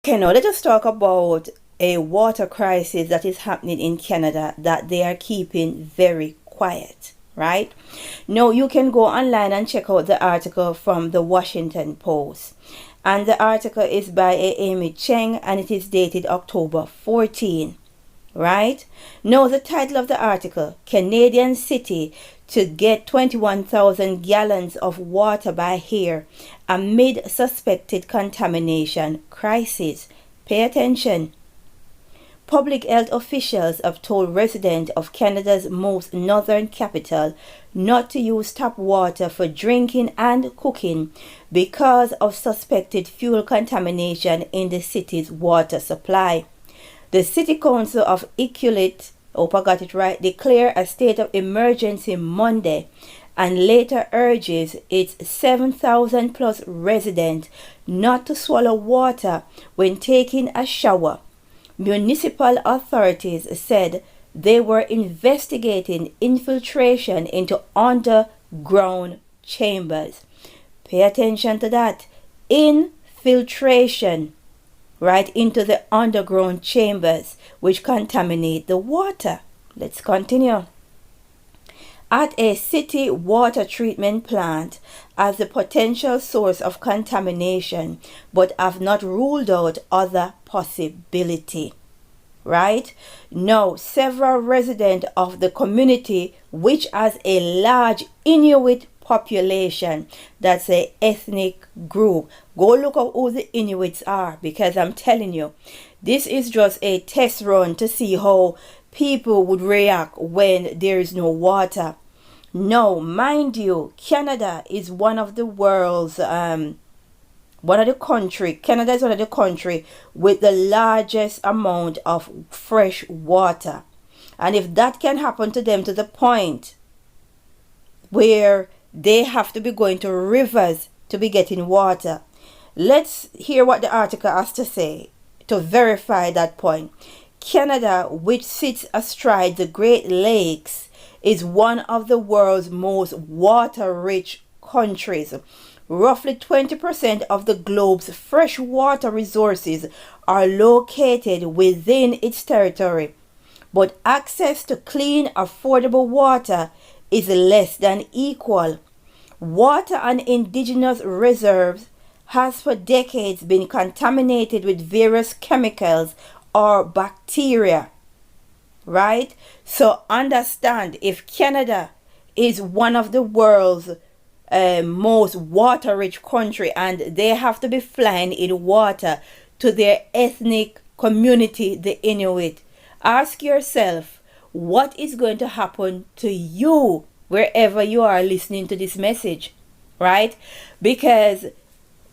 Okay, now let us talk about a water crisis that is happening in Canada that they are keeping very quiet, right? Now you can go online and check out the article from the Washington Post. And the article is by Amy Cheng and it is dated October 14, right? Now the title of the article, Canadian City to get 21,000 gallons of water by air amid suspected contamination crisis. Pay attention. Public health officials have told residents of Canada's most northern capital not to use tap water for drinking and cooking because of suspected fuel contamination in the city's water supply. The City Council of Iqaluit, hope I got it right, declared a state of emergency Monday and later urges its 7,000 plus residents not to swallow water when taking a shower. Municipal authorities said they were investigating infiltration into underground chambers. Pay attention to that. Infiltration right into the underground chambers which contaminate the water. Let's continue. At a city water treatment plant as the potential source of contamination, but have not ruled out other possibility. Right? Now, several residents of the community, which has a large Inuit population, that's a ethnic group. Go look up who the Inuits are, because I'm telling you, this is just a test run to see how people would react when there is no water. Now, mind you, Canada is one of the world's Canada is one of the country with the largest amount of fresh water. And if that can happen to them to the point where they have to be going to rivers to be getting water, let's hear what the article has to say to verify that point. Canada, which sits astride the Great Lakes, is one of the world's most water-rich countries. Roughly 20% of the globe's freshwater resources are located within its territory, but access to clean, affordable water is less than equal. Water on indigenous reserves has for decades been contaminated with various chemicals or bacteria. Right? So understand, if Canada is one of the world's most water-rich country and they have to be flying in water to their ethnic community, the Inuit, ask yourself, what is going to happen to you wherever you are listening to this message, right? Because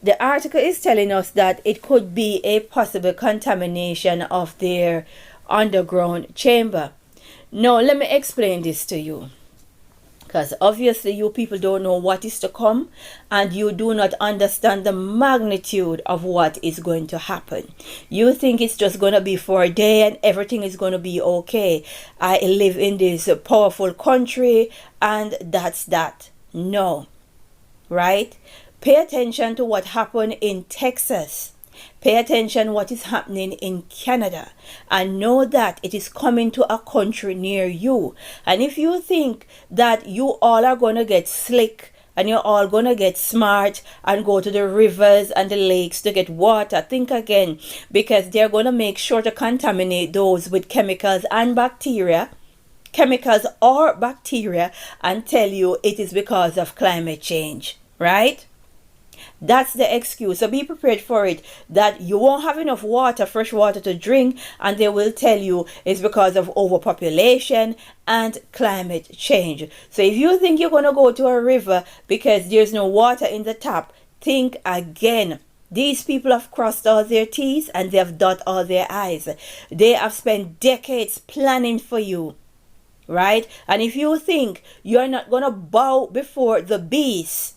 the article is telling us that it could be a possible contamination of their underground chamber. Now, let me explain this to you, because obviously you people don't know what is to come and you do not understand the magnitude of what is going to happen. You think it's just going to be for a day and everything is going to be okay. I live in this powerful country and that's that. No, right? Pay attention to what happened in Texas. Pay attention what is happening in Canada and know that it is coming to a country near you. And if you think that you all are going to get slick and you're all going to get smart and go to the rivers and the lakes to get water, think again, because they're going to make sure to contaminate those with chemicals and bacteria, chemicals or bacteria, and tell you it is because of climate change, right? That's the excuse. So be prepared for it, that you won't have enough water, fresh water to drink, and they will tell you it's because of overpopulation and climate change. So if you think you're going to go to a river because there's no water in the tap, think again. These people have crossed all their T's and they have dotted all their I's. They have spent decades planning for you, right? And if you think you're not going to bow before the beast,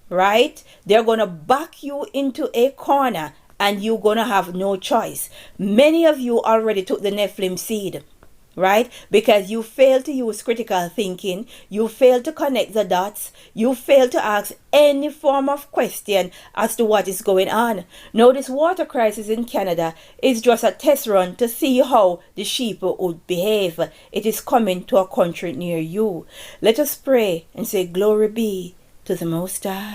right, they're going to back you into a corner and you're going to have no choice. Many of you already took the Nephilim seed. right? Because you fail to use critical thinking, you fail to connect the dots, you fail to ask any form of question as to what is going on. Now, this water crisis in Canada is just a test run to see how the sheep would behave. It is coming to a country near you. Let us pray and say, Glory be to the Most High.